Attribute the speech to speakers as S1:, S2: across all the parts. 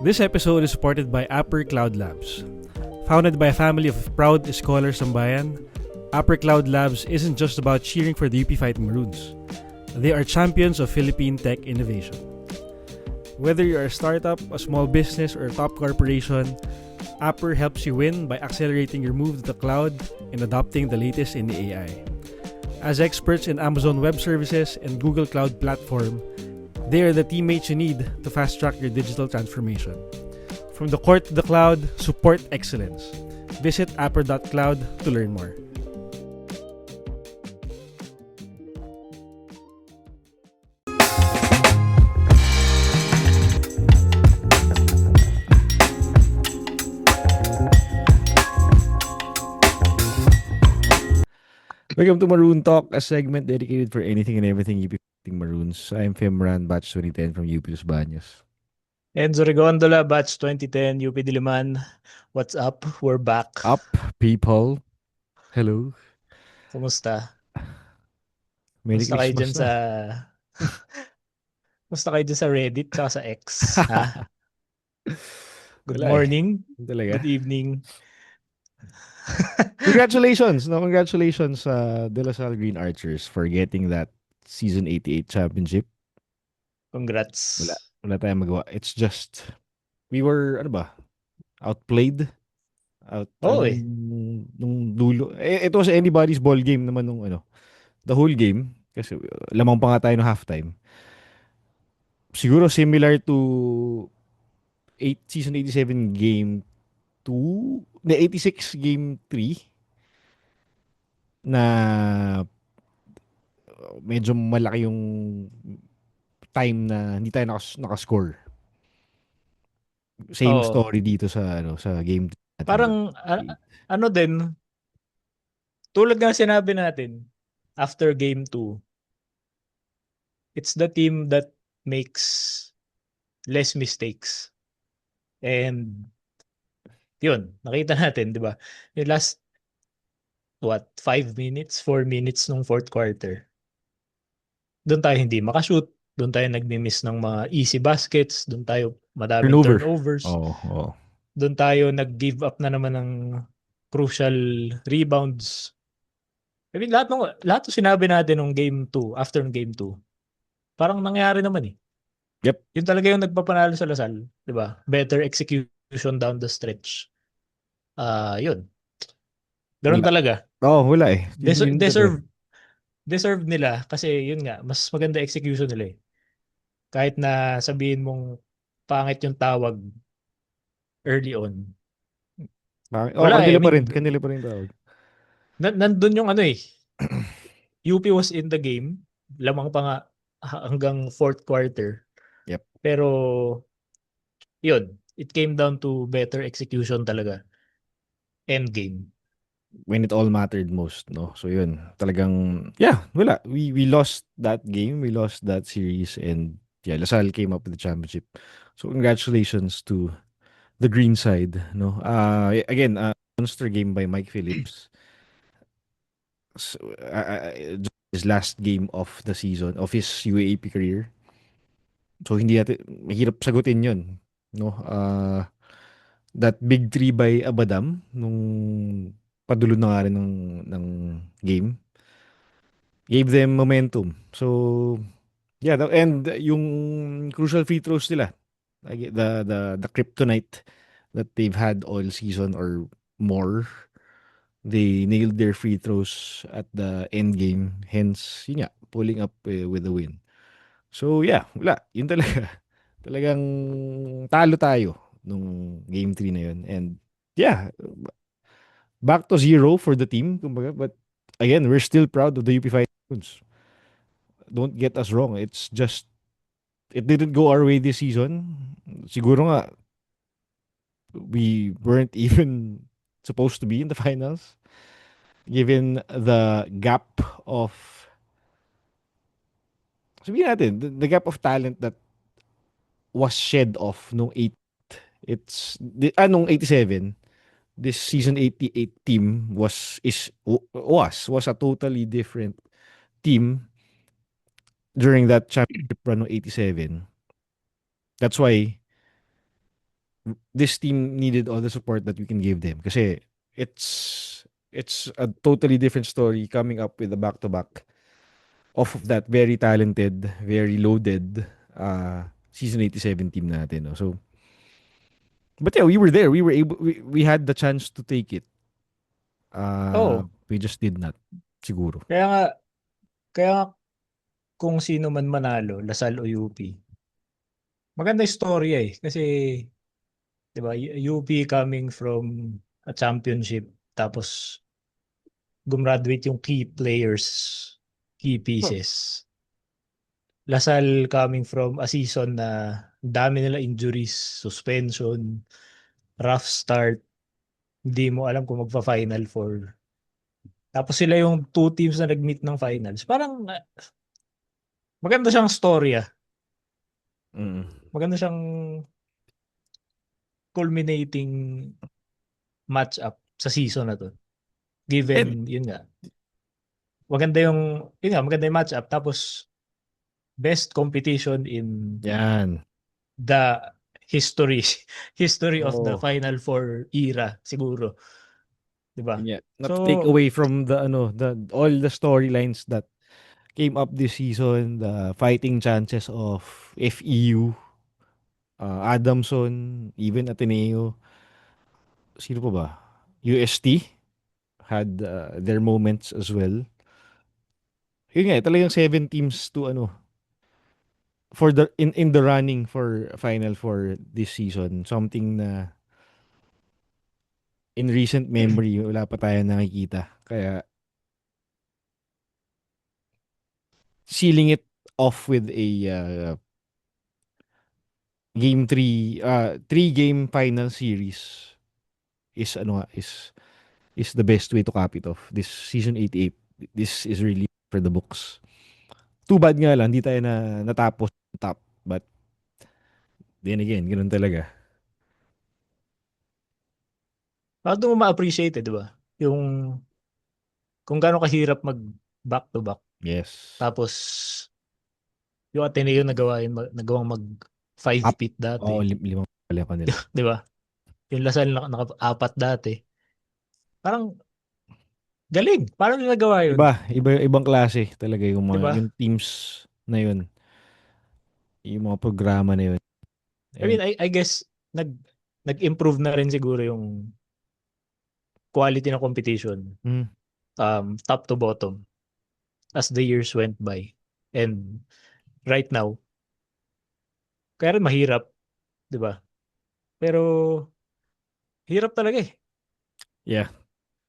S1: This episode is supported by Upper Cloud Labs. Founded by a family of proud scholars ng bayan, Upper Cloud Labs isn't just about cheering for the UP Fighting Maroons. They are champions of Philippine tech innovation. Whether you're a startup, a small business, or a top corporation, Upper helps you win by accelerating your move to the cloud and adopting the latest in AI. As experts in Amazon Web Services and Google Cloud Platform, they are the teammates you need to fast-track your digital transformation. From the court to the cloud, support excellence. Visit apper.cloud to learn more.
S2: Welcome to Maroon Talk, a segment dedicated for anything and everything UP Maroons. I'm Femran, batch 2010 from UP Los Baños.
S3: Enzo Rigondola, batch 2010, UP Diliman. What's up? We're back.
S2: Up, people. Hello.
S3: Kumusta?
S2: Merry
S3: Kumusta kayo dyan
S2: Christmas na.
S3: Kumusta kayo dyan sa Reddit tsaka sa X? Ha? Good
S2: Wala eh.
S3: morning.
S2: Talaga.
S3: Good evening.
S2: Congratulations, congratulations sa De La Salle Green Archers for getting that Season 88 championship.
S3: Congrats.
S2: Wala tayong magawa. It's just, we were, outplayed. Nung dulo. It was anybody's ball game naman the whole game. Kasi lamang pa nga tayo no halftime. Siguro similar to Season 87 Game 2, the 86 Game 3 na medyo malaki yung time na hindi tayo nakascore. Same story dito sa Game 3.
S3: Parang din, tulad nga sinabi natin, after Game 2, it's the team that makes less mistakes. And yun, nakita natin, di ba? Yung last 5 minutes, 4 minutes nung fourth quarter. Doon tayo hindi makashoot, doon tayo nagmi-miss ng mga easy baskets, doon tayo madaming turnovers.
S2: Oh.
S3: Doon tayo nag-give up na naman ng crucial rebounds. I mean, lahat ng sinabi natin nung game 2, after ng game 2, parang nangyari naman eh.
S2: Yep.
S3: Yun talaga yung nagpapanalo sa Lasal, di ba? Better execution down the stretch. Yun. Ganun talaga.
S2: Wala eh.
S3: Deserve nila kasi yun nga, mas maganda execution nila eh. Kahit na sabihin mong pangit yung tawag early on.
S2: Kanila pa rin tawag.
S3: Nandun yung UP was in the game. Lamang pa nga hanggang fourth quarter.
S2: Yep.
S3: Pero yun, it came down to better execution talaga. End game.
S2: When it all mattered most, no? So yun, talagang, wala. We lost that game, we lost that series, and Lasal came up with the championship. So congratulations to the green side, no? Again, monster game by Mike Phillips. So, his last game of the season, of his UAAP career. So hindi natin, mahirap sagutin yun, no? That big 3 by Abadam, nung padulo na nga rin ng game, gave them momentum. So, and yung crucial free throws nila, the kryptonite that they've had all season or more, they nailed their free throws at the end game. Hence, yun nga, pulling up with the win. So, wala. Yun talaga. Talagang talo tayo nung game 3 na yun. And, back to zero for the team, kumbaga. But again, we're still proud of the UP Falcons. Don't get us wrong. It's just, it didn't go our way this season. Siguro nga, we weren't even supposed to be in the finals. Given the gap of, sabihin natin, the gap of talent that was shed off nung 87, this season 88 team was a totally different team during that championship run of 87. That's why this team needed all the support that we can give them. Kasi it's a totally different story coming up with a back-to-back of that very talented, very loaded season 87 team natin. No? So, but yeah, we were there. We had the chance to take it.
S3: Oh,
S2: We just did not. Siguro.
S3: kaya nga, kaya nga kung sino man manalo, Lasal o UP, maganda yung storya eh. Kasi, di ba, UP coming from a championship, tapos gumraduate yung key players, key
S2: Oh.
S3: pieces. Lasal coming from a season na dami nila injuries, suspension, rough start, hindi mo alam kung magpa-final four. Tapos sila yung two teams na nag-meet ng finals. Parang maganda siyang storya.
S2: Mm.
S3: Maganda siyang culminating match-up sa season na to.
S2: And
S3: Given, yun nga, maganda yung match-up. Tapos, best competition in
S2: yan.
S3: the history history of the
S2: Oh.
S3: Final Four era, siguro. Diba?
S2: Yeah. Not to take
S3: So,
S2: away from the all the storylines that came up this season, the fighting chances of FEU, Adamson, even Ateneo, sino pa ba? UST had their moments as well. Yun nga, talagang 7 teams to for in the running for final for this season. Something na in recent memory wala pa tayo nakikita. Kaya sealing it off with a game 3 3 game final series is is the best way to cap it off. This season 88, this is really for the books. Too bad nga lang, hindi tayo natapos top. But then again, ganun talaga.
S3: bakit mo ma-appreciate eh, diba? Yung, kung gaano kahirap mag back-to-back.
S2: Yes.
S3: Tapos, yung Ateneo nagawang mag five
S2: Up.
S3: peat
S2: Oo,
S3: dati.
S2: limang pala pa nila.
S3: Diba? Yung Lasal naka-apat dati. Parang, galing. Paano nila nagawa yun?
S2: Ibang klase talaga yung mga
S3: Diba?
S2: yung teams na yun, yung mga programa na yun.
S3: I mean,
S2: And
S3: I guess, nag-improve na rin siguro yung quality ng competition,
S2: mm,
S3: top to bottom, as the years went by. And right now, kaya rin mahirap, di ba? Pero hirap talaga eh.
S2: yeah,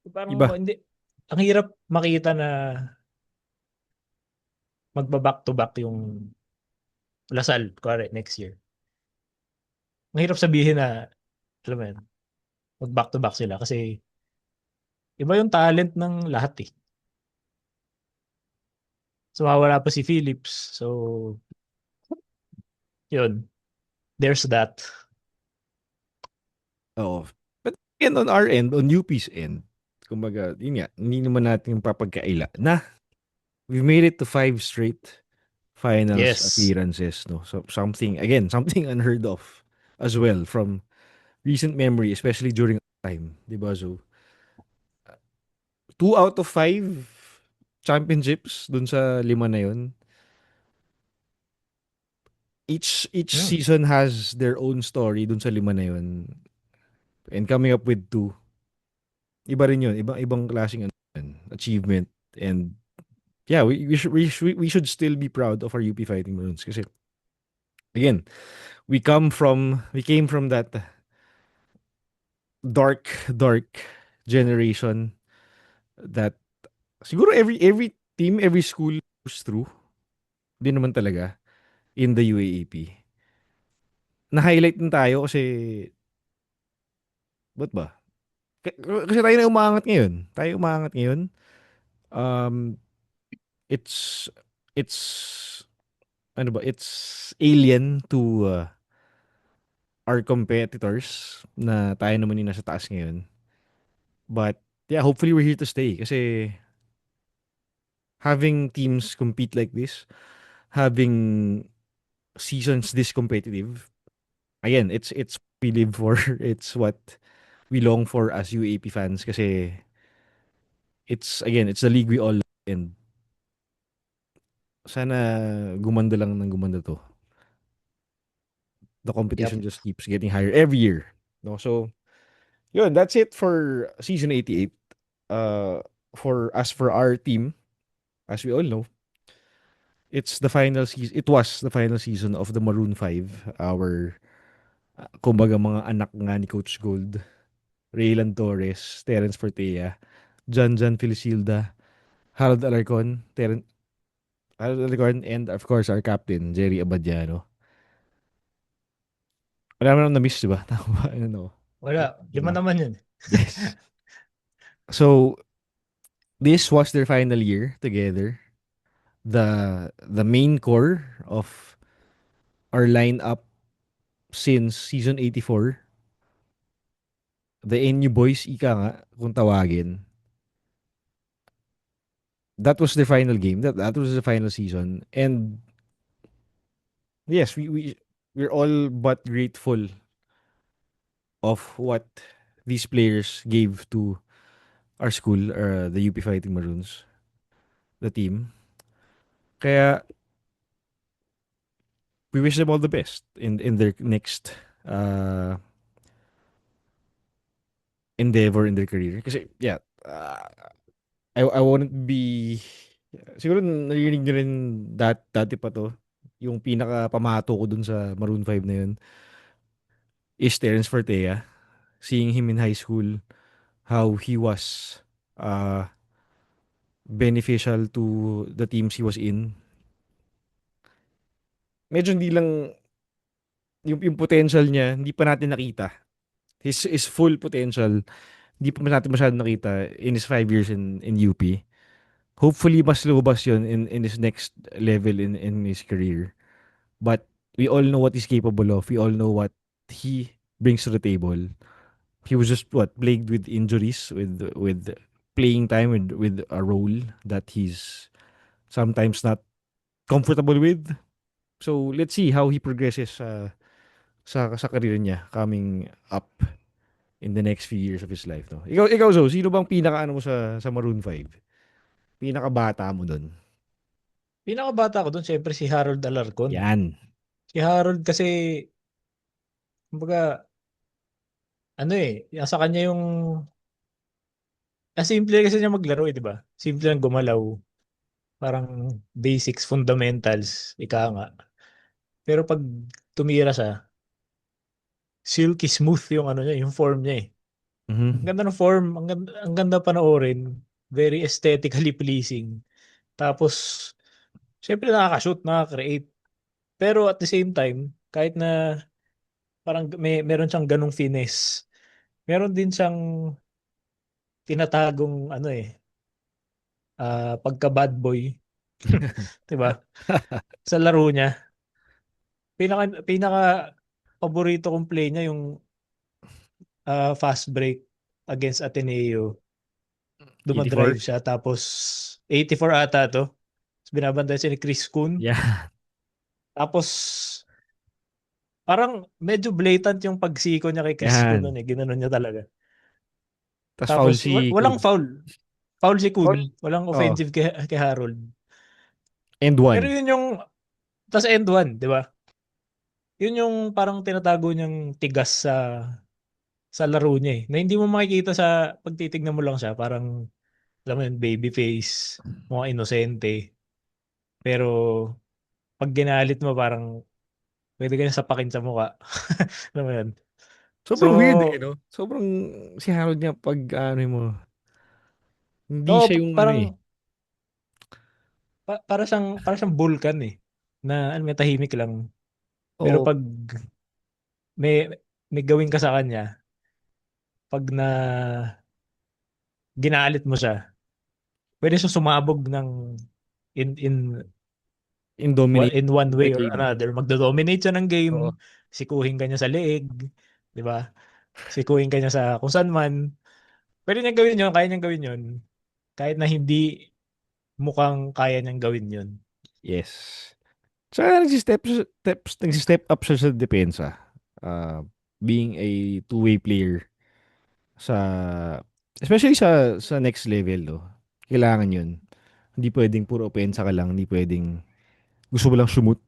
S3: Parang
S2: iba.
S3: hindi, ang hirap makita na magba-back to back yung Lasal, kuwari, next year. Ang hirap sabihin na, alam mo yun, mag-back to back sila kasi iba yung talent ng lahat eh. So, mawala pa si Phillips. So, yun. There's that.
S2: Oo. But again, on our end, on UP's end, kumbaga, yun nga, hindi naman natin papagkaila na we made it to 5 straight finals
S3: Yes.
S2: appearances, no? So something unheard of as well from recent memory, especially during our time, 'di ba? So 2 out of 5 championships dun sa 5 na yun. Each
S3: Mm.
S2: season has their own story dun sa 5 na yun. And coming up with 2, iba rin yun, ibang klaseng achievement. And yeah, we should still be proud of our UP Fighting Maroons kasi again, we came from that dark generation that siguro every team, every school goes through. Din naman talaga in the UAAP. Na-highlight din tayo kasi ba't ba? Kasi tayo na umaangat ngayon. Tayo umaangat ngayon. Um, it's it's ano ba? It's alien to our competitors na tayo naman yung nasa taas ngayon. But yeah, hopefully we're here to stay kasi having teams compete like this, having seasons this competitive, again, it's we live for. It's what we long for as UAP fans kasi it's the league we all love, and sana gumanda lang ng gumanda to. The competition
S3: Yep.
S2: just keeps getting higher every year. No, so yun, that's it for season 88. Uh, for our team, as we all know, it's the final season. It was the final season of the Maroon 5, our kumbaga mga anak nga ni Coach Gold, Raylan Torres, Terence Fortea, John Filisilda, Harold Alarcon, Harold Alarcon, and of course our captain, Jerry Abadiano. Wala naman na-miss, di ba? Tama ba? Ano?
S3: Wala. Lima
S2: Diba?
S3: naman yun.
S2: Yes. So, this was their final year together. The main core of our lineup since season 84, the NU boys, ika nga, kung tawagin, that was the final game. That was the final season. And yes, we're all but grateful of what these players gave to our school, the UP Fighting Maroons, the team. Kaya we wish them all the best in their next uh, endeavor in their career. Kasi yeah, I wouldn't be siguro narinig nyo rin dati pa to. Yung pinaka pamato ko dun sa Maroon 5 na yun is Terence Fortea. Seeing him in high school, how he was uh, beneficial to the teams he was in. Medyo hindi lang yung potential niya, hindi pa natin nakita. His full potential, hindi pa natin masyado nakita in his 5 years in UP. Hopefully, mas lumabas yun in his next level in his career. But we all know what he's capable of. We all know what he brings to the table. He was just plagued with injuries, with playing time, with a role that he's sometimes not comfortable with. So let's see how he progresses sa career niya coming up in the next few years of his life. No? Ikaw Zo, sino bang pinaka ano mo sa Maroon 5? Pinaka bata mo doon?
S3: Pinakabata ko doon, syempre si Harold Alarcon.
S2: Yan.
S3: Si Harold kasi, kumbaga, ano sa kanya yung, simple kasi niya maglaro di ba? Simple lang gumalaw. Parang basics, fundamentals, ika nga. Pero pag tumira siya, silky smooth yung ano niya, yung form niya eh. Ang
S2: Mhm.
S3: ganda ng form, ang ganda panoorin. Very aesthetically pleasing. Tapos, syempre nakaka-shoot, nakaka-create. Pero at the same time, kahit na parang meron siyang ganong finesse, meron din siyang tinatagong pagka bad boy, 'di ba? Sa laro niya. Pinaka paborito kong play niya yung fast break against Ateneo.
S2: 84?
S3: Dumadrive siya tapos 84 ata to. Tapos binabantayan siya ni Chris Kun.
S2: Yeah.
S3: Tapos parang medyo blatant yung pagsiko niya kay Chris Kun
S2: Yan.
S3: nun eh. Ginanon niya talaga.
S2: Tas foul
S3: Tapos
S2: si
S3: walang
S2: Kun.
S3: foul. Foul si
S2: Foul?
S3: Kun. Walang
S2: Oh.
S3: offensive kay Harold.
S2: And
S3: Pero
S2: one.
S3: yun yung, tas end one, di ba? Yun yung parang tinatago niyang tigas sa laro niya eh. Na hindi mo makikita sa pagtitignan mo lang siya. Parang, alam mo yun, baby face, mga inosente. Pero, pag ginalit mo, parang, pwede ka niya sapakin sa mukha. Alam mo yun? So,
S2: Sobrang weird eh, no? Sobrang si Harold niya pag ano mo, hindi
S3: oo,
S2: siya yung ano eh.
S3: parang, para siyang vulkan eh. Na, may tahimik lang. Pero
S2: Oo,
S3: pag may, may gawin ka sa kanya, pag ginalit mo siya, pwede siya sumabog ng in
S2: in-dominate
S3: in one
S2: the
S3: way or
S2: game.
S3: another. Magdo-dominate siya ng game,
S2: Oo.
S3: sikuhin ka niya sa leeg, 'di ba? Sikuhin ka niya sa kung saan man. Pwede niyang gawin 'yon, kaya niyang gawin 'yon. Kahit na hindi mukhang kaya niyang gawin 'yon.
S2: Yes. Tsaka nagsi-step up siya sa depensa. uh, being a two-way player sa especially sa next level, no? Kailangan 'yun. Hindi puwedeng puro opensa ka lang, hindi puwedeng gusto mo lang shoot.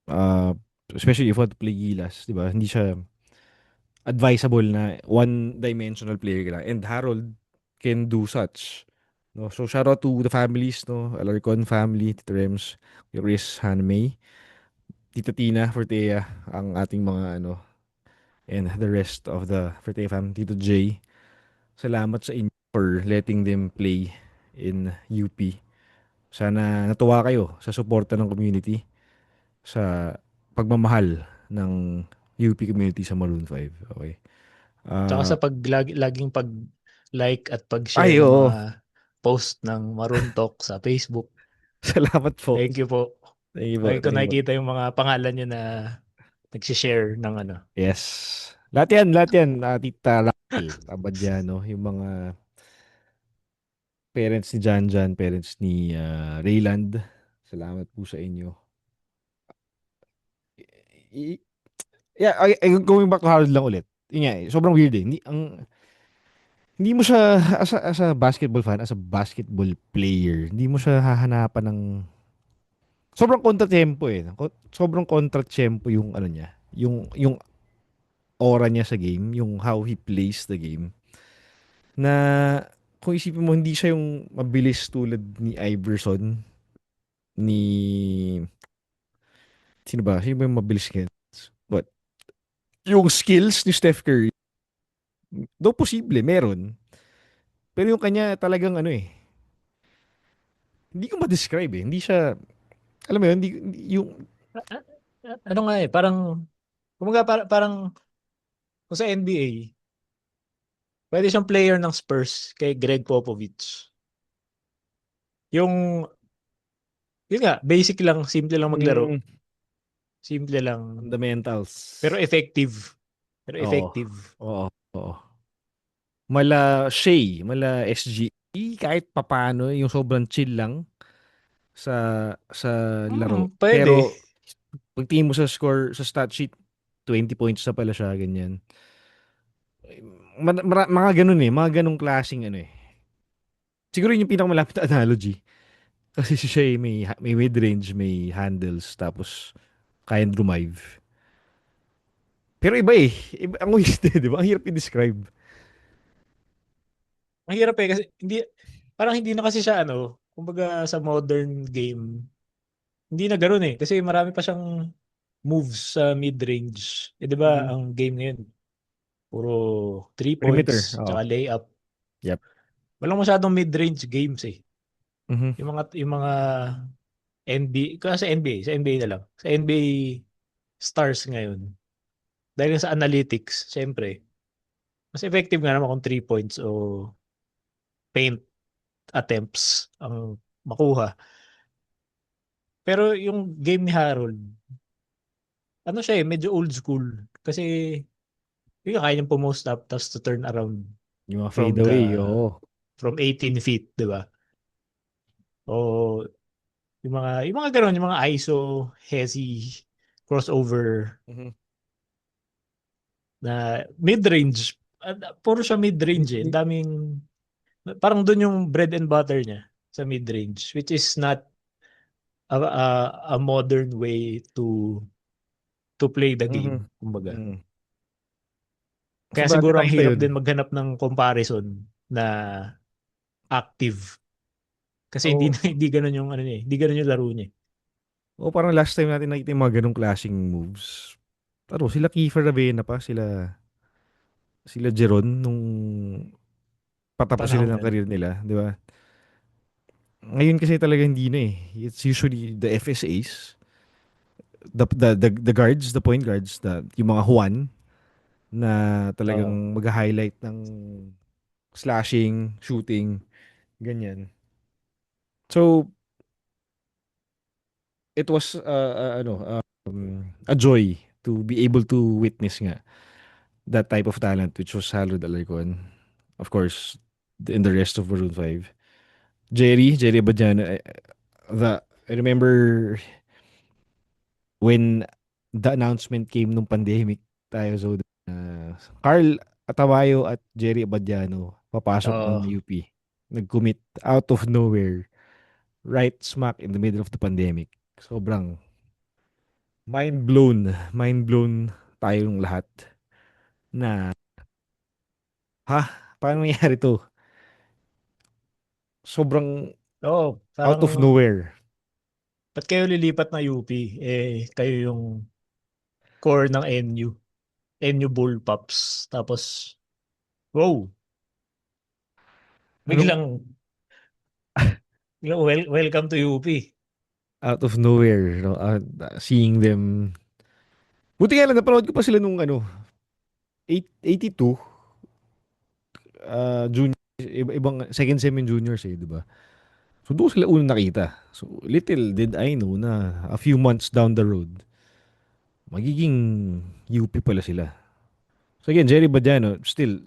S2: Uh, Especially if you want to play Gilas, 'di ba? Hindi siya advisable na one-dimensional player ka lang. And Harold can do such. No? So shout out to the families, no? Alarcon family, Tito Rems, Chris, Hanmei, Tita Tina, Fortea, ang ating mga ano, and the rest of the Fortea family, Tito J. Salamat sa inyo for letting them play in UP. Sana natuwa kayo sa suporta ng community, sa pagmamahal ng UP community sa Maroon 5. Okay.
S3: Tsaka
S2: Ah,
S3: sa laging pag-like at pag-share
S2: ay,
S3: ng
S2: oo.
S3: mga post ng Maroon Talk sa Facebook.
S2: Salamat po.
S3: Thank you po.
S2: Thank you po.
S3: Lagi ko
S2: Thank you po.
S3: nakikita yung mga pangalan nyo na nag-share ng ano.
S2: Yes. Lahat yan, Tita Raquel, Abadiano, yung mga parents ni Janjan, parents ni Rayland. Salamat po sa inyo. I- Yeah, going back to Harold lang ulit. Yun nga, sobrang weird eh. Hindi mo siya, as a basketball fan, as a basketball player, hindi mo siya hahanapan ng, sobrang kontra-tempo eh. Sobrang kontra-tempo yung ano niya, yung aura niya sa game, yung how he plays the game. Na, kung isipin mo, hindi siya yung mabilis tulad ni Iverson, ni, sino ba? Sino ba yung mabilis ngayon? But, yung skills ni Steph Curry, do posible, meron. Pero yung kanya talagang ano eh, hindi ko ma-describe eh. Hindi siya, alam mo yun, yung,
S3: Ano nga eh, parang, kumaga parang kung sa NBA, pwede siyang player ng Spurs kay Greg Popovich. Yung, yun nga, basic lang, simple lang maglaro.
S2: mm,
S3: Simple lang, pero
S2: fundamentals.
S3: effective. Pero
S2: Oo.
S3: effective.
S2: Oo. Oo. Mala Shea, mala SG, kahit papano, yung sobrang chill lang sa laro.
S3: Pwede.
S2: Pero, pagtingin mo sa score, sa stat sheet, 20 points na pala siya, ganyan. Mga ganun eh, mga ganung klaseng ano eh. Siguro yun yung pinakamalapit na analogy. Kasi si Shea may mid-range, may handles, tapos kaya drive. Pero iba eh. Iba, ang weird eh, di ba? Ang hirap i-describe.
S3: Ang hirap eh, kasi hindi, parang hindi na kasi siya ano, kumbaga sa modern game, hindi na ganoon eh. Kasi marami pa siyang moves sa mid-range. Eh di ba,
S2: Mhm.
S3: ang game ngayon, puro 3
S2: Perimeter.
S3: points,
S2: Oo.
S3: tsaka layup.
S2: Yep.
S3: Walang masyadong mid-range games eh.
S2: Mhm.
S3: Yung mga NBA, kasi sa NBA na lang. Sa NBA stars ngayon, dahil sa analytics, syempre, mas effective nga naman kung 3 points o paint attempts ang makuha. Pero yung game ni Harold, ano siya eh, medyo old school. Kasi, yung kaya niyang pumost up tapos to turn around
S2: Yung mga
S3: from
S2: fadeaway. Oo.
S3: from 18 feet, di ba? O yung mga gano'n, yung mga ISO, hesi, crossover,
S2: Mhm.
S3: na mid-range. Puro siya mid-range eh. Ang daming, parang doon yung bread and butter niya sa mid-range, which is not a modern way to play the
S2: Mhm.
S3: game, kumbaga.
S2: Mhm. Sa
S3: Kaya
S2: dati
S3: siguro ang
S2: time pa
S3: hirap
S2: yun.
S3: din maghanap ng comparison na active. Kasi hindi
S2: Oo.
S3: hindi ganoon yung ano niya, hindi ganoon yung laro niya.
S2: Oo, parang last time natin nakita yung mga ganong klaseng moves. Pero sila Kiefer Ravena pa, sila Jeron nung patapos sila
S3: Panahon
S2: ng
S3: na.
S2: career nila, di ba? Ngayon kasi talaga hindi na eh. It's usually the FSAs, the guards, the point guards, yung mga Juan na
S3: Oo.
S2: talagang mag-highlight ng slashing, shooting, ganyan. So, it was a joy to be able to witness nga that type of talent which was Harold Alarcon. Of course, in the rest of Maroon 5. Jerry Badiano, I remember when the announcement came nung pandemic, tayo, so Carl Atawayo at Jerry Abadiano papasok ng
S3: Oo.
S2: UP. Nag-commit out of nowhere, right smack in the middle of the pandemic. Sobrang mind blown tayong lahat na, ha? Paano nangyari to? Sobrang
S3: Oo,
S2: out
S3: parang
S2: of nowhere.
S3: ba't kayo lilipat na UP? Kayo yung core ng NU. NU Bullpups. Tapos, wow,
S2: Anong
S3: biglang, welcome to UP.
S2: out of nowhere, no? Seeing them. Buti nga lang, napanood ko pa sila nung 82, junior, ibang second sem yung juniors di ba? So doon sila unang nakita. So little did I know na a few months down the road, magiging UP pala sila. So again, Jerry Badiano, still,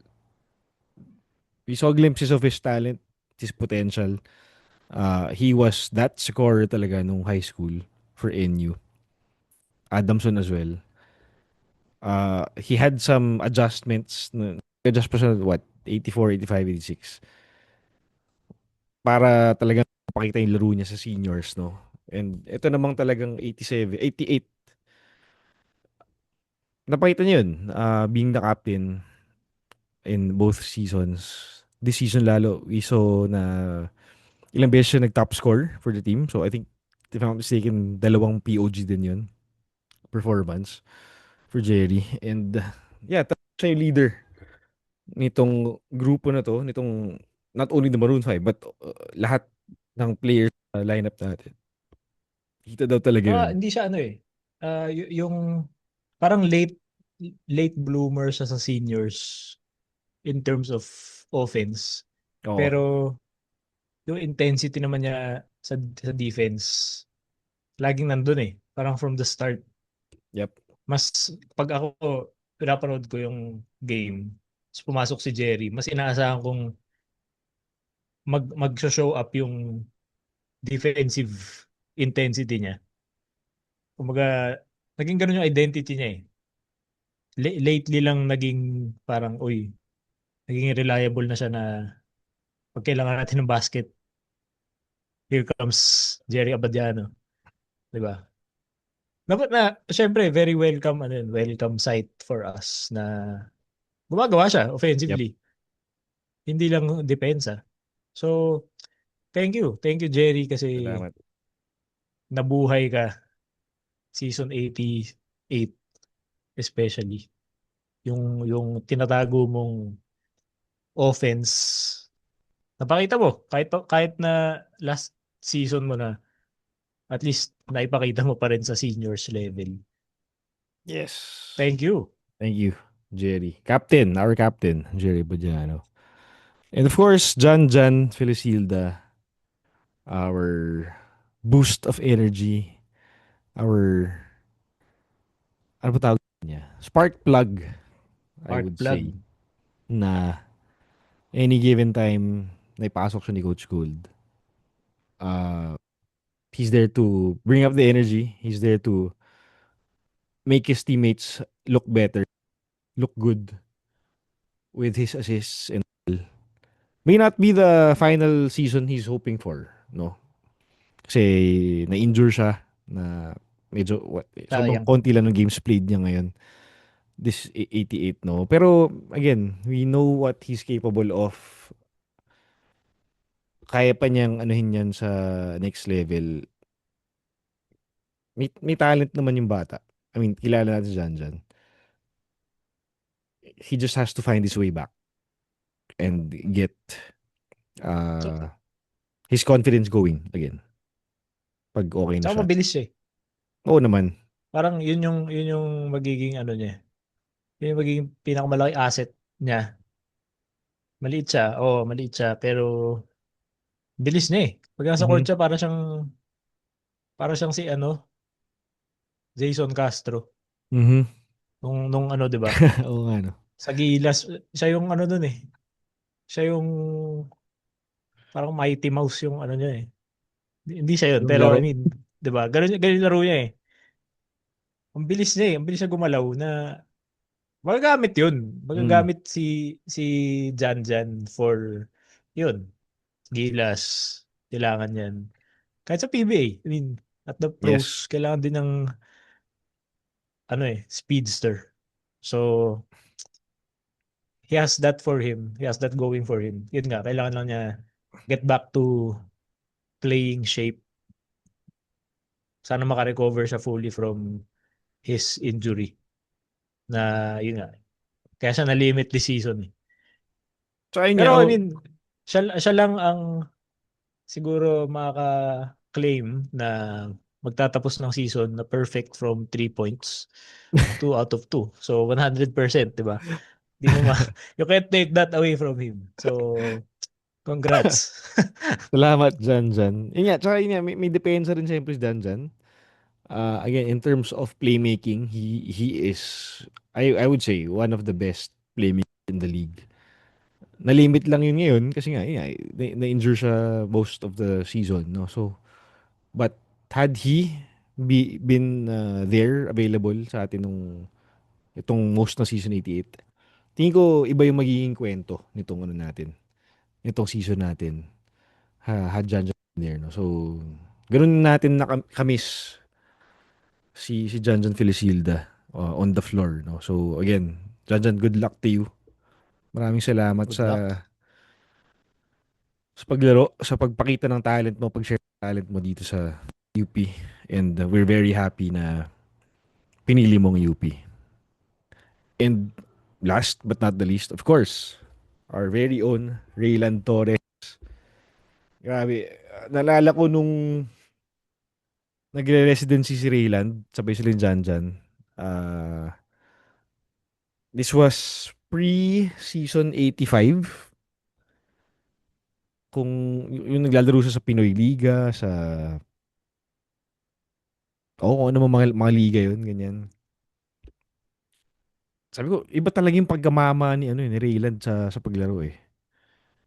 S2: we saw glimpses of his talent, his potential. He was that scorer talaga nung high school for NU. Adamson as well. He had some adjustments. Adjust pa siya, what, 84, 85, 86. Para talagang pakita yung laro niya sa seniors, no? And ito namang talagang 87, 88. Napakita niyo yun, being the captain in both seasons. This season lalo, we saw na ilang beses siya nag-top score for the team. So I think, if I'm not mistaken, dalawang POG din yun, performance, for Jerry. And yeah, siya yung leader nitong grupo na to, nitong not only the Maroon 5, but lahat ng players sa lineup natin. Kita daw talaga yun.
S3: Hindi siya ano eh. Yung parang late bloomer siya sa seniors in terms of offense.
S2: Oo.
S3: Pero yung intensity naman niya sa defense, laging nandun eh. Parang from the start.
S2: Yep.
S3: Mas pag ako pinapanood ko yung game, tapos pumasok si Jerry, mas inaasahan kong mag-show up yung defensive intensity niya. Kumbaga, naging ganun yung identity niya eh. Lately lang naging parang, uy, naging reliable na siya na pag kailangan natin ng basket, here comes Jerry Abadiano. Di ba? Dapat na, syempre, very welcome, welcome sight for us na gumagawa siya
S2: Yep.
S3: offensively. Hindi lang depensa. So, thank you. Thank you, Jerry, kasi
S2: Salamat.
S3: nabuhay ka season 88 especially. Yung tinatago mong offense, napakita mo kahit na last season mo na, at least naipakita mo pa rin sa seniors level.
S2: Yes.
S3: Thank you.
S2: Thank you, Jerry. Captain, our captain, Jerry Badiano. And of course, Jan Felisilda, our boost of energy, our, ano ba tawag niya? Spark plug, I
S3: Spark
S2: would
S3: plug.
S2: say, na any given time na ipasok siya ni Coach Gold. He's there to bring up the energy. He's there to make his teammates look better, look good with his assists and all. May not be the final season he's hoping for, no? Kasi na-injure siya na medyo sobrang
S3: Sayang.
S2: konti lang ng games played niya ngayon. This 88, no? Pero again, we know what he's capable of. Kaya pa niyang anuhin yan sa next level. May talent naman yung bata. I mean, kilala natin si Jan. He just has to find his way back and get
S3: So,
S2: uh, his confidence going again. Pag okay na
S3: tsaka
S2: siya.
S3: mabilis siya eh.
S2: Oo naman.
S3: Parang yun yung magiging ano niya. Yun yung magiging pinakamalaking asset niya. Maliit siya, pero bilis niya eh. Pag nasa court
S2: Mhm.
S3: siya, para siyang si Jason Castro.
S2: Mhm.
S3: Nung 'di ba?
S2: Oo nga, no?
S3: Sa Gilas, siya yung dun eh. Siya yung parang Mighty Mouse yung niya eh. Hindi siya yun,
S2: Yung
S3: pero I
S2: laro.
S3: mean, 'di ba? Ganun yung laro niya eh. Ang bilis niya eh. Ang bilis niya gumalaw na Magagamit yun.
S2: Mm.
S3: Magagamit si Jan for yun. Gilas. Kailangan yan. Kahit sa PBA. I mean, at the
S2: Yes.
S3: pros, kailangan din ng speedster. So, he has that for him. He has that going for him. Yun nga, kailangan lang niya get back to playing shape. Sana makarecover siya fully from his injury. Na, yun nga. Kaya siya na-limit this season. Eh.
S2: So, ayun nga,
S3: Pero, I
S2: oh,
S3: mean, siya lang ang siguro makaka-claim na magtatapos ng season na perfect from 3 points. 2 out of 2. So, 100%, di ba? Di mo you can't take that away from him. So, congrats.
S2: salamat Jan. Yun nga, tsaka yun nga, may depensa rin siyempre si Jan. Again, in terms of playmaking, he is, I would say, one of the best playmakers in the league. Na-limit lang yun ngayon kasi nga, yun nga, na-injure siya most of the season, no? So, but had he been there, available sa atin itong most ng season 88, tingin ko iba yung magiging kwento nitong ano natin, nitong season natin. Had Jan there, no? So, ganun natin nakamiss si Janjan Felisilda on the floor, no? So, again, Janjan, good luck to you. Maraming salamat
S3: Good
S2: sa
S3: luck.
S2: sa paglaro, sa pagpakita ng talent mo, pag-share ng talent mo dito sa UP. And we're very happy na pinili mong UP. And last but not the least, of course, our very own Raylan Torres. Grabe, nalala ko nung nagre-residency si Rayland, sabay sila yung Janjan. Uh, this was pre-season 85. Kung yung naglalaro siya sa Pinoy Liga, sa kung ano mga liga yun, ganyan. Sabi ko, iba talaga yung pagkamama ni ano ni Rayland sa paglaro eh.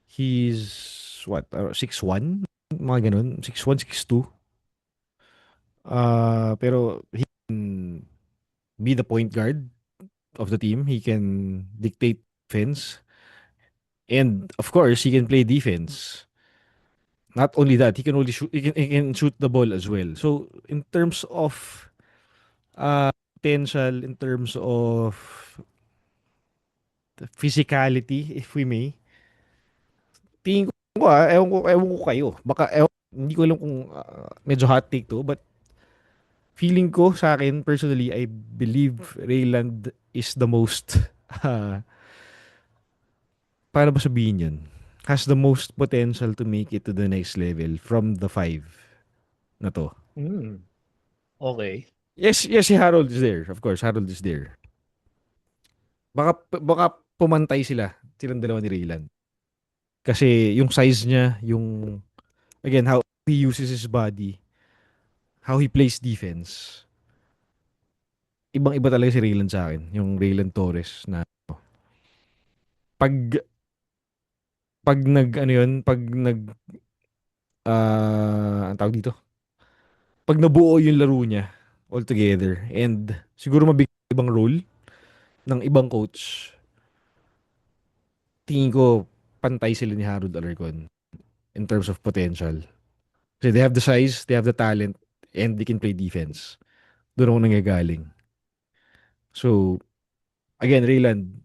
S2: He's what? 6'1", mga ganun, 6'1", 6'2". Pero he can be the point guard of the team. He can dictate defense. And of course, he can play defense. Not only that, he can only shoot he can shoot the ball as well. So in terms of potential, in terms of physicality, if we may, tingin ko ewan ko kayo. Baka hindi ko alam kung medyo hot take to, but feeling ko sa akin personally, I believe Rayland is the most paano ba sabihin yun? Has the most potential to make it to the next level from the five na to.
S3: Mm, okay.
S2: Yes, si Harold is there. Of course, Harold is there. Baka pumantay silang dalawa ni Raylan. Kasi yung size niya, yung again how he uses his body, how he plays defense. Ibang-iba talaga si Raylan sa akin, yung Raylan Torres na pag pag nag ano yun, pag nag ang tawag dito, pag nabuo yung laro niya all together and siguro mabigyan ibang role ng ibang coach, tingin ko pantay sila ni Harold Alarcon in terms of potential. Kasi they have the size, they have the talent, and they can play defense. Doon ako nangyagaling. So, again, Rayland.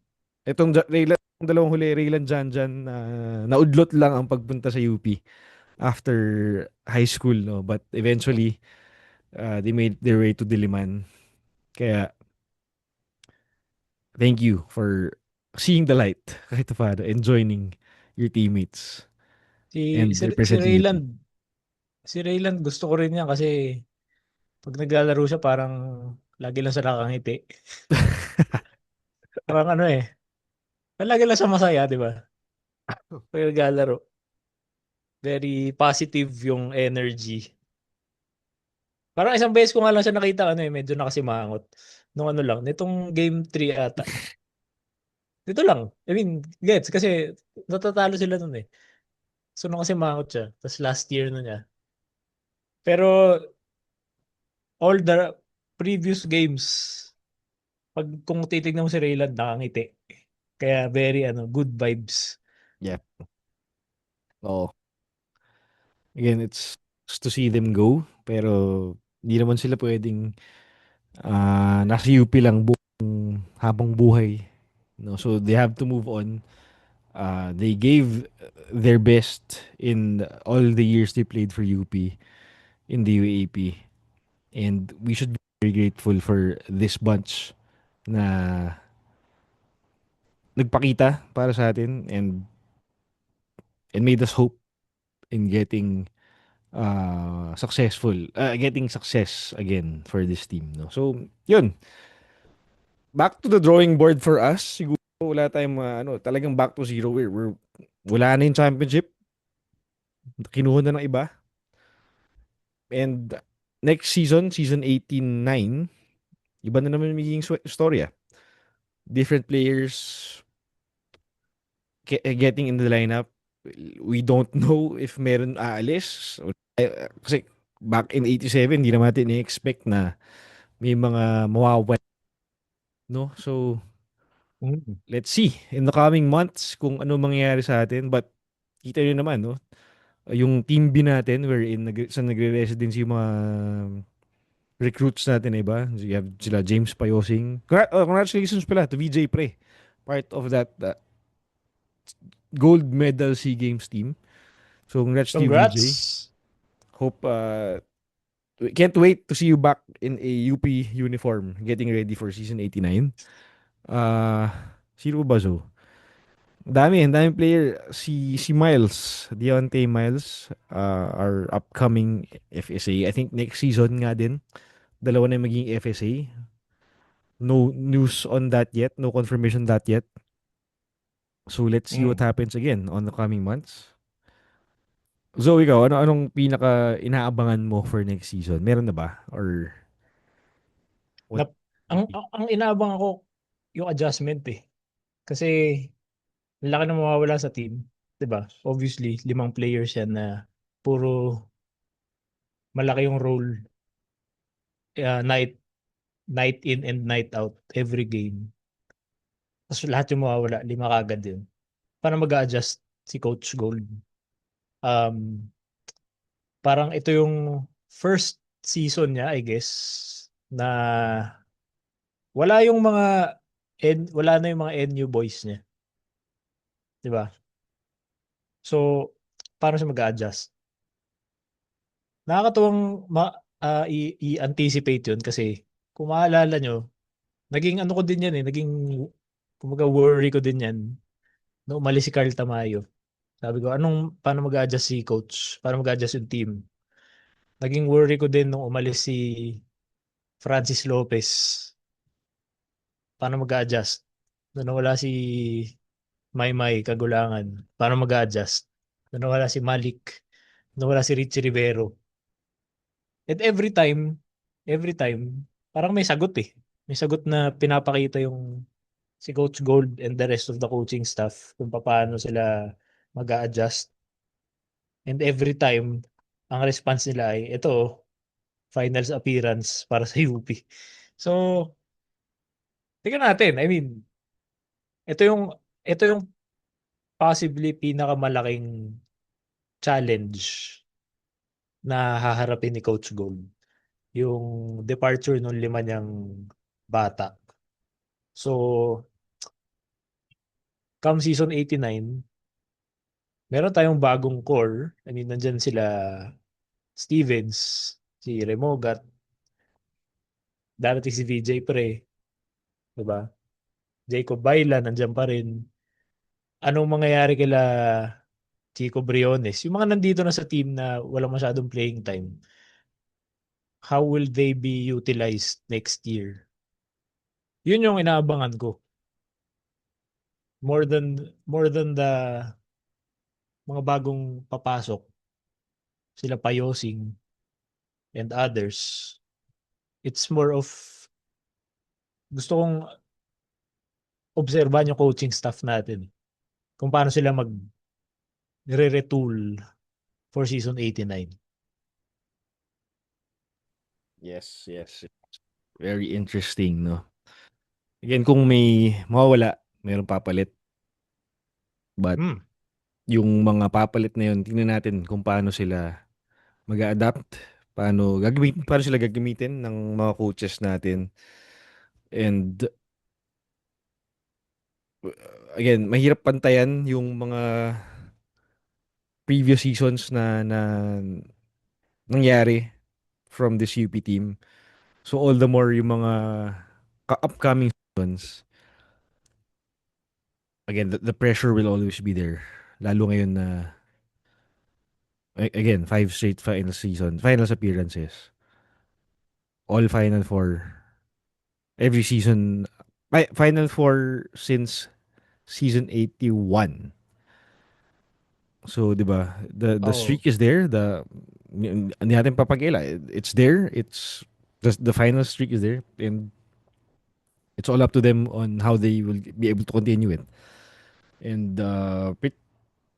S2: Rayland, yung dalawang huli, Rayland Janjan, naudlot lang ang pagpunta sa UP after high school, no? But eventually, they made their way to Diliman. Kaya, thank you for seeing the light kahit paano and joining your teammates
S3: Si,
S2: and
S3: si, si
S2: representing UP.
S3: Rayland, si Rayland gusto ko rin niya kasi pag naglalaro siya parang lagi lang siya nakangiti. Parang lagi lang siya masaya, di ba? Pag naglalaro. Very positive yung energy. Parang isang beses ko nga lang siya nakita, medyo nakasimangot. Nung lang, nitong game 3 ata. Dito lang. I mean, gets, kasi natatalo sila nun eh. So, nung nakasimangot siya. Tapos last year na niya. Pero, all the previous games, Pag kung titignan mo si Raylan, nakangiti. Kaya very good vibes.
S2: Yeah. Oo. Again, it's to see them go. Pero hindi naman sila pwedeng nasa UP lang buong habang buhay. No? So they have to move on. They gave their best in all the years they played for UP in the UAAP. And we should be very grateful for this bunch na nagpakita para sa atin and made us hope in getting success again for this team, no? So, yun. Back to the drawing board for us. Siguro wala tayong talagang back to zero. Wala na yung championship. Kinuha na ng iba. And next season, season 18-9, iba na naman magiging storya. Different players getting in the lineup. We don't know if meron aalis. Kasi back in 87, hindi naman natin i-expect na may mga mawawala. No? So,
S3: Mm.
S2: let's see in the coming months kung ano mangyayari sa atin. But, kita nyo naman, no? Yung team B natin, wherein sa nagre-residency yung mga recruits natin, iba. You have sila James Payosing. Congratulations pala to VJ Pre. Part of that gold medal SEA Games team. So, congrats to you, VJ.
S3: Congrats!
S2: Hope, we can't wait to see you back in a UP uniform getting ready for season 89. Sino ba so? Dami player. Si Miles, Deontay Miles, our upcoming FSA. I think next season nga din. Dalawa na yung maging FSA. No news on that yet. No confirmation on that yet. So let's see what happens again on the coming months. So ikaw, anong pinaka inaabangan mo for next season? Meron na ba? Or what?
S3: Ang inaabang ako, yung adjustment eh. Kasi, ang laki na mawawala sa team. 'Di ba? Obviously, 5 players yan na puro malaki yung role. Night in and night out every game. Tapos lahat yung mawawala, 5 kagad yun. Paano mag-a-adjust si Coach Gold? Parang ito yung first season niya, I guess, na wala yung mga wala na yung mga NU boys niya. 'Di ba? So, paano siya mag-a-adjust? Nakakatuwang i-anticipate yun kasi kung maalala nyo, naging ano ko din yan eh, naging kumbaga worry ko din yan na umalis si Carl Tamayo. Sabi ko, paano mag-a-adjust si coach? Paano mag-a-adjust yung team? Naging worry ko din nung umalis si Francis Lopez. Paano mag-a-adjust? Nung nawala si Maymay Kagulangan, paano mag-a-adjust? Nung nawala si Malik, nung nawala si Richie Rivero. And every time, parang may sagot eh. May sagot na pinapakita yung si Coach Gold and the rest of the coaching staff kung paano sila mag-a-adjust. And every time, ang response nila ay, ito, finals appearance para sa UP. So, tingnan natin. I mean, ito yung possibly pinakamalaking challenge na haharapin ni Coach Gold. Yung departure ng 5 niyang bata. So, come season 89, meron tayong bagong core. I mean, nandyan sila Stevens, si Remogat, darating si VJ Pre, diba? Jacob Baila, nandyan pa rin. Anong mangyayari kila Chico Briones? Yung mga nandito na sa team na walang masyadong playing time, how will they be utilized next year? Yun yung inaabangan ko. More than the mga bagong papasok, sila Payosing and others. It's more of gusto kong obserbahan yung coaching staff natin. Kung paano sila retool for season 89.
S2: Yes. Very interesting, no? Again, kung may mawawala, mayroong papalit. But
S3: Hmm.
S2: yung mga papalit na yun, tingnan natin kung paano sila mag-adapt, paano sila gagamitin ng mga coaches natin. And again, mahirap pantayan yung mga previous seasons na nangyari from this UP team. So all the more yung mga upcoming seasons, again, the pressure will always be there. Lalo ngayon na, again, 5 straight finals appearances. All Final Four. Every season, Final Four since season 81. So, 'di ba? The
S3: Oo.
S2: streak is there. Hindi natin papagila. It's there. The final streak is there, and it's all up to them on how they will be able to continue it. And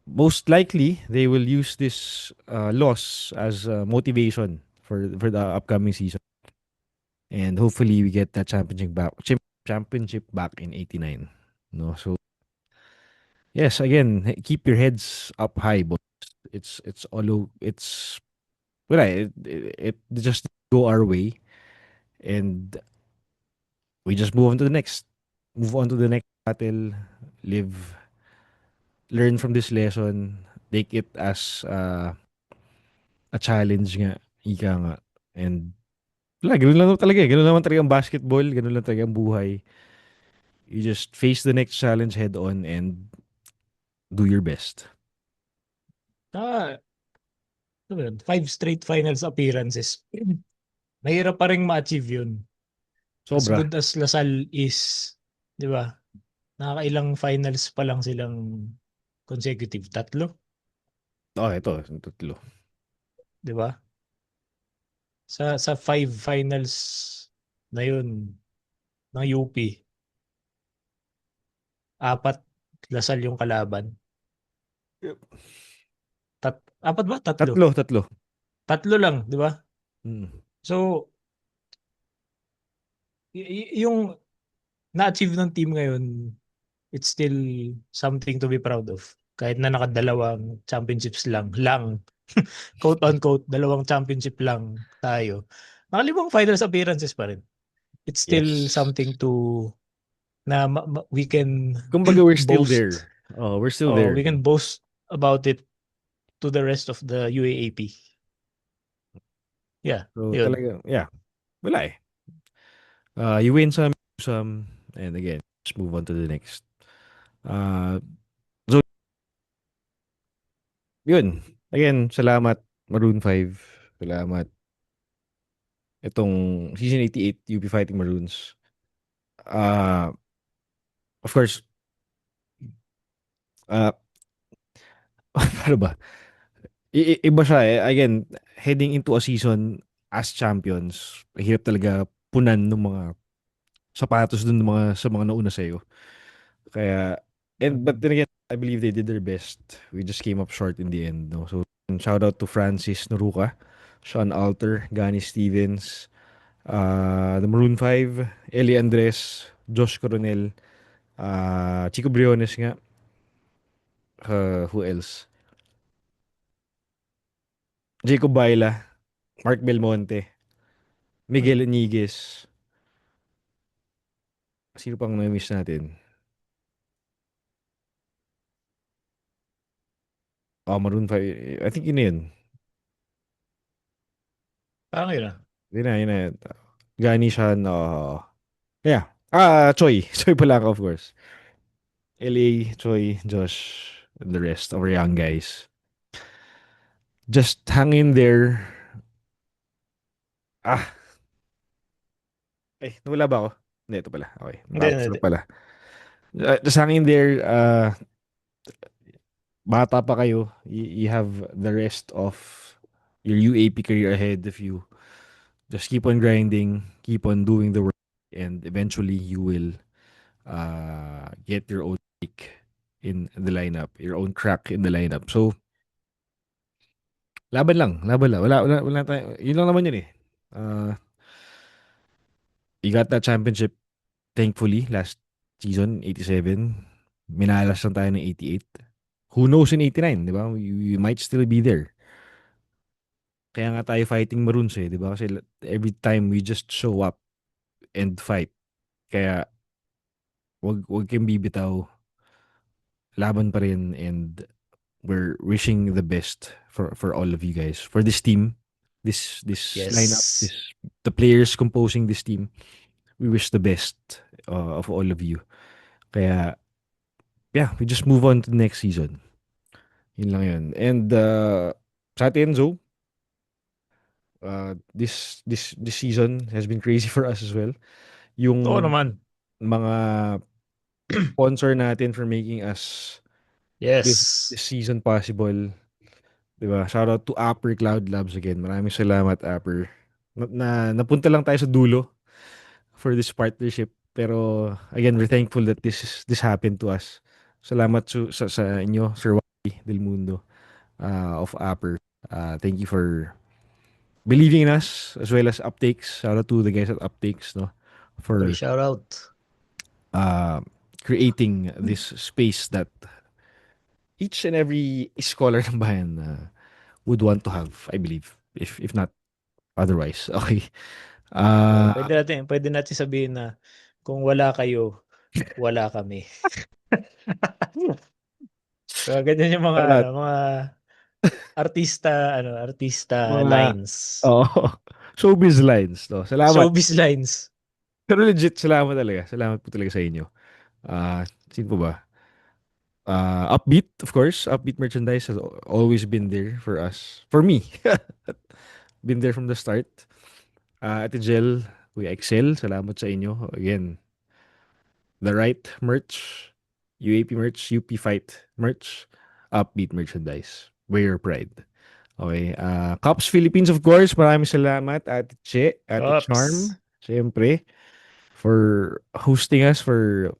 S2: most likely they will use this loss as motivation for the upcoming season. And hopefully we get that championship back in 89. No, so yes, again, keep your heads up high, boys. It's well, it just go our way, and we just move on to the next battle, live, learn from this lesson, take it as a challenge nga, ika nga, and wala, ganun lang naman talaga eh. Ganun naman talaga ang basketball, ganun lang talaga ang buhay. You just face the next challenge head on and do your best.
S3: Ah, ano ba yun? 5 straight finals appearances. Mahirap pa rin ma-achieve yun. As
S2: Sobra.
S3: good as Lasal is, di ba? Nakakailang finals pa lang silang consecutive. 3,
S2: Oh, ito, tatlo.
S3: di ba? Sa 5 finals na yun ng UP, 4 Lasal yung kalaban.
S2: Yep.
S3: 4 ba? 3.
S2: Tatlo.
S3: 3 lang, di ba?
S2: Mm.
S3: So, yung na-achieve ng team ngayon, it's still something to be proud of. Kahit na nakadalawang championships lang, quote unquote, 2 championship lang tayo. Nakalimang finals appearances pa rin. It's still
S2: Yes.
S3: something na we can
S2: Kumbaga, we're still
S3: boast.
S2: there. Oh, we're still there.
S3: We can boast about it to the rest of the UAAP. Yeah,
S2: So,
S3: yun.
S2: talaga, yeah. Wala eh. You win some, and again, just move on to the next. Uh, so, yun. Again, salamat, Maroon 5. Salamat. Itong Season 88, UP Fighting Maroons. Of course, uh, paano ba? Iba siya eh. Again, heading into a season as champions, hirap talaga punan ng mga sapatos dun sa mga nauna sa'yo. Kaya, but then again, I believe they did their best. We just came up short in the end. No? So, shout out to Francis Noruka, Sean Alter, Gani Stevens, the Maroon 5, Eli Andres, Josh Coronel, Chico Briones nga, who else? Jacob Baila, Mark Belmonte, Miguel Iniguez. Sino pang na-miss natin? Maroon 5. I think yun na yun.
S3: Parang yun ah.
S2: Yun na. Gani siya na... Yeah. Choi. Choi pala ako, of course. LA, Choi, Josh, and the rest of our young guys. Just hang in there. Ah, nawala ba ako? Hindi, ito pala. Okay, natapos na
S3: Hindi.
S2: pala. Just hang in there. Bata pa kayo. You have the rest of your UAP career ahead of you. Just keep on grinding, keep on doing the work, and eventually you will get your own pick in the lineup, your own crack in the lineup. So, laban lang. Wala tayo. Yun lang naman yun eh. You got that championship. thankfully, last season, 87, minalas lang tayo ng 88. Who knows in 89, di ba? We might still be there. Kaya nga tayo fighting Maroons eh, di ba? Kasi every time we just show up and fight. Kaya wag kayong bibitaw. Laban pa rin, and we're wishing the best for all of you guys. For this team, this lineup,
S3: Yes.
S2: the players composing this team, we wish the best of all of you. Kaya, yeah, we just move on to the next season. Yun lang yun. And sa atin, Zo, this season has been crazy for us as well.
S3: Oo
S2: Yung
S3: naman.
S2: mga sponsor natin for making us this
S3: Yes.
S2: season possible. Diba? Shout out to Upper Cloud Labs again. Maraming salamat, Upper. Napunta lang tayo sa dulo for this partnership. Pero again, we're thankful that this happened to us. Salamat sa inyo, Sir Wally Del Mundo of Upper. Thank you for believing in us as well as Uptakes. Shout out to the guys at Uptakes, no,
S3: Oy,
S2: for
S3: shout out.
S2: creating this space that each and every scholar ng bayan would want to have, I believe. If not otherwise. Okay.
S3: Oh,
S2: Uh,
S3: pwede natin sabihin na kung wala kayo, wala kami. So, ganyan yung mga
S2: Salamat.
S3: mga artista
S2: Mga,
S3: lines.
S2: oh, showbiz lines, no? Salamat.
S3: Showbiz lines.
S2: Pero legit, salamat talaga. Salamat po talaga sa inyo. Sino po ba? Upbeat, of course. Upbeat merchandise has always been there for us. For me. Been there from the start. Ate Jel, Kuya Excel, salamat sa inyo. Again, the right merch, UAP merch, UP Fight merch, Upbeat merchandise. Wear your pride. Okay. Cops Philippines, of course. Maraming salamat, Ate Che, Ate
S3: Ops.
S2: Charm, siyempre, for hosting us for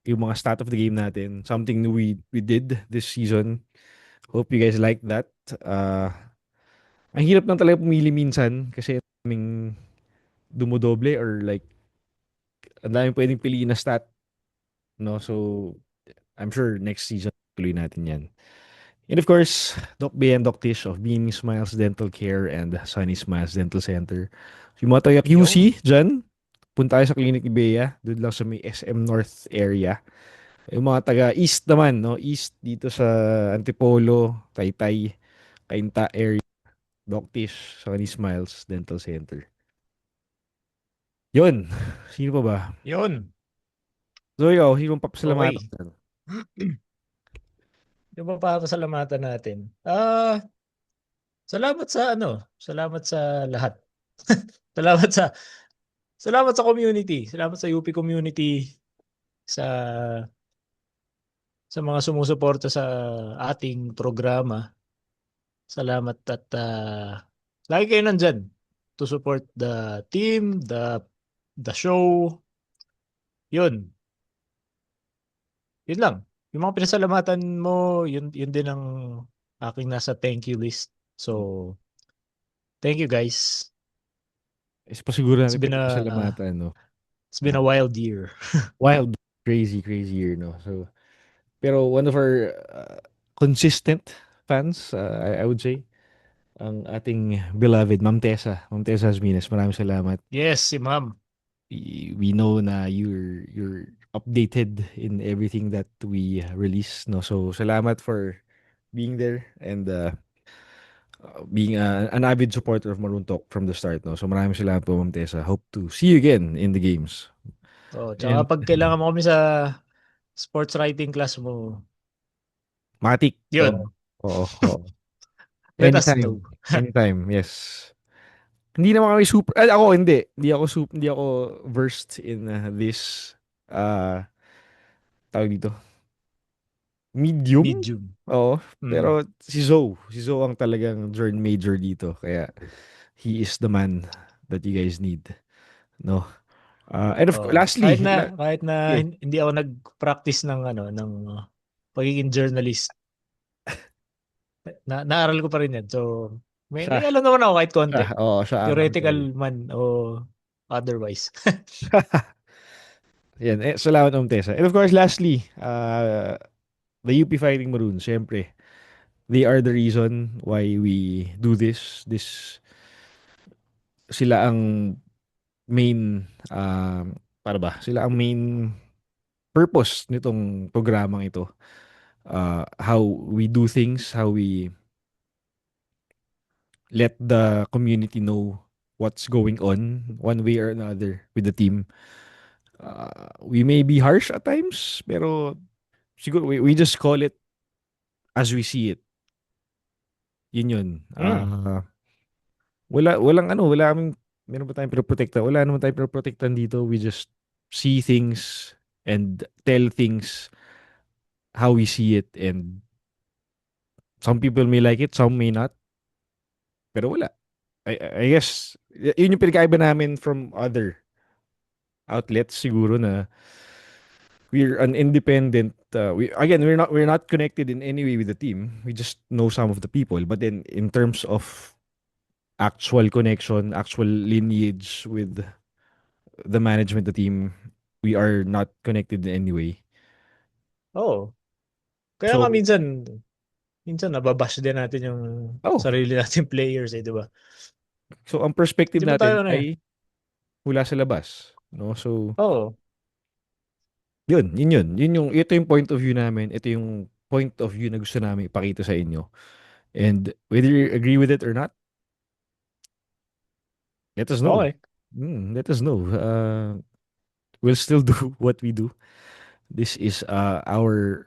S2: yung mga stat of the game natin. Something new we did this season. Hope you guys like that. Ang hirap lang talaga pumili minsan kasi daming dumodoble or like ang daming pwedeng piliin na stat, no? So I'm sure next season tuloy natin yan. And of course, Doc B and Doc Tish of Beaming Smiles Dental Care and Sunny Smiles Dental Center. So, yung mga taga QC dyan, punta kayo sa Clinic ni Bea, doon lang sa may SM North area. Yung mga taga East naman, no? East dito sa Antipolo, Taytay, Cainta area, Doc Tish, Sunny Smiles Dental Center. Yun. Sino pa ba?
S3: Yun.
S2: So, ikaw, sino pang papasalamatan?
S3: Okay. Yung papasalamatan natin. Salamat sa salamat sa lahat. salamat sa salamat sa community. Salamat sa UP community sa mga sumusuporta sa ating programa. Salamat at lagi kayo nandyan to support the team, the show. Yun. Yun lang. Yung mga pinasalamatan mo, yun din ang aking nasa thank you list. So, thank you guys.
S2: Is pa siguro
S3: It's
S2: natin
S3: been
S2: pinapasalamatan, no?
S3: a wild year.
S2: Wild, crazy year, no? So, pero one of our consistent fans, I would say, ang ating beloved Ma'am Tessa. Ma'am Tessa Hasmines, maraming salamat.
S3: Yes, si ma'am.
S2: We know na you're updated in everything that we release, no? So, salamat for being there and being an avid supporter of Maroon Talk from the start, no? So, maraming salamat po, Ma'am Tessa. Hope to see you again in the games.
S3: Oh,
S2: And
S3: tsaka pag kailangan mo kami sa sports writing class mo,
S2: Matik.
S3: yun.
S2: Oo.
S3: Let us know.
S2: Anytime, yes. Hindi naman kami super, ako hindi. Hindi ako versed in this, tawag dito, medium?
S3: Medium.
S2: Oo.
S3: Mm.
S2: Pero si Zoe ang talagang journey major dito. Kaya, he is the man that you guys need. No? And lastly,
S3: kahit na
S2: yeah.
S3: hindi ako nag-practice ng pagiging journalist. Naaral ko pa rin yan. So, may alam naman ako kahit konti.
S2: Siya
S3: Theoretical man o otherwise.
S2: Yan. Salamat, Tessa. And of course, lastly, the UP Fighting Maroons, syempre, they are the reason why we do this. Sila ang main, para ba? Sila ang main purpose nitong programang ito. How we do things, how we let the community know what's going on one way or another with the team. We may be harsh at times, pero siguro we just call it as we see it. Yun yun. Wala kaming, meron ba tayong pinoprotekta? Wala naman tayong pinoprotektan dito. We just see things and tell things how we see it, and some people may like it, some may not. Pero wala. I guess, yun yung pinagkaiba namin from other outlets siguro, na we're an independent, we're not connected in any way with the team. We just know some of the people. But then in terms of actual connection, actual lineage with the management, the team, we are not connected in any way.
S3: Oo. Kaya
S2: So,
S3: nga minsan nababash din natin yung sarili nating players, di ba?
S2: So ang perspective
S3: Di ba
S2: natin
S3: tayo
S2: ay mula sa labas, no? So
S3: Oo.
S2: yun. Ito yung point of view namin. Ito yung point of view na gusto namin ipakita sa inyo. And whether you agree with it or not, let us know.
S3: Okay.
S2: Let us know. We'll still do what we do. This is our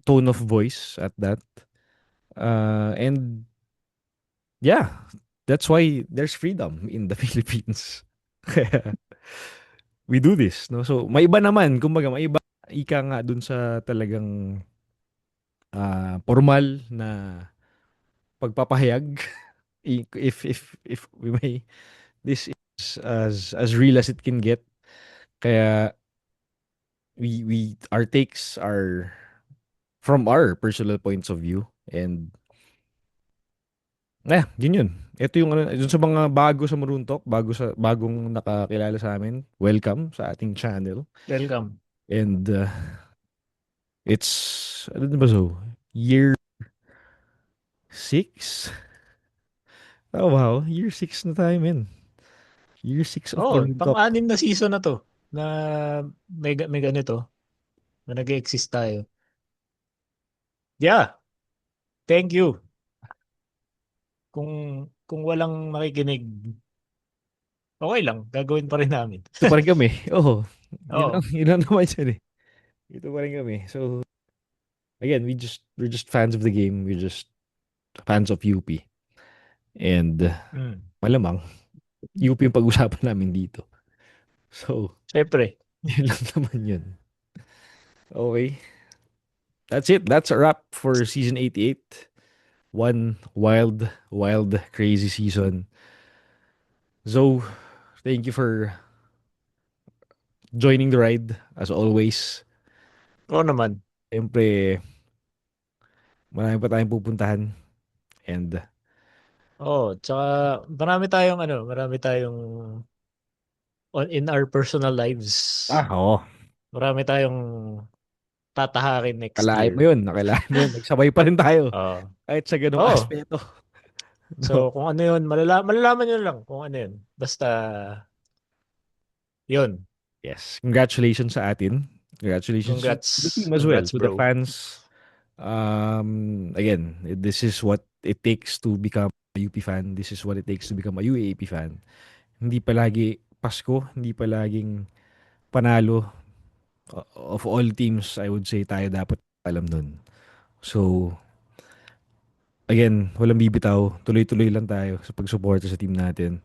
S2: tone of voice at that. And yeah, that's why there's freedom in the Philippines. Kaya we do this, no? So may iba naman, kumbaga may iba ika nga dun sa talagang formal na pagpapahayag. If we may, this is as real as it can get. Kaya we our takes are from our personal points of view, and yun. Ito yung dun sa mga bago sa Maroon Talk, bagong nakakilala sa amin, welcome sa ating channel.
S3: Welcome.
S2: And it's, ano na ba year 6? Oh wow, year 6 na tayo, men. Year 6 of Maroon Talk.
S3: Pang-anim na season na to na may ganito na nag-exist tayo. Yeah. Thank you. Kung walang makikinig, okay lang. Gagawin pa rin namin.
S2: Ito pa rin kami. Oo.
S3: Oo.
S2: Yun lang naman siya eh. Ito pa rin kami. So, again, we're just fans of the game. We're just fans of UP. And, malamang, UP yung pag-usapan namin dito. So,
S3: syempre.
S2: yun lang naman yun. Okay. That's it. That's a wrap for season 88. One wild, crazy season. So, thank you for joining the ride, as always.
S3: Oo naman.
S2: Siyempre, marami pa tayong pupuntahan. And,
S3: tsaka marami tayong in our personal lives.
S2: oo.
S3: Marami tayong tatahakin next
S2: Akalain
S3: year.
S2: mo yun. Nagsabay pa rin tayo. Kahit sa ganung aspeto. No?
S3: So, kung ano yun, malalaman nyo lang kung ano yun. Basta, yun.
S2: Yes. Congratulations sa atin. Congratulations to the team as well. To the fans. Again, this is what it takes to become a UP fan. This is what it takes to become a UAAP fan. Hindi palagi Pasko. Hindi palaging panalo. Of all teams, I would say tayo dapat alam nun. So, again, walang bibitaw. Tuloy-tuloy lang tayo sa pagsuporta sa team natin.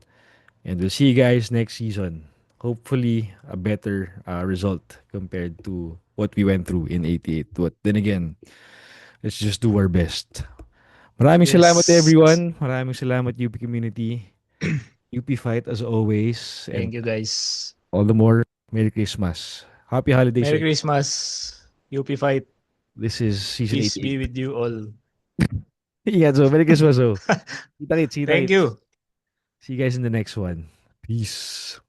S2: And we'll see you guys next season. Hopefully, a better result compared to what we went through in 88. But then again, let's just do our best. Maraming salamat everyone. Maraming salamat UP community. UP fight as always.
S3: Thank you guys.
S2: All the more, Merry Christmas. Happy holidays.
S3: Merry Christmas. UP fight.
S2: This is season 88.
S3: Peace be with you all.
S2: Yeah, so Merry Christmas. Kita kits.
S3: Thank you.
S2: See you guys in the next one. Peace.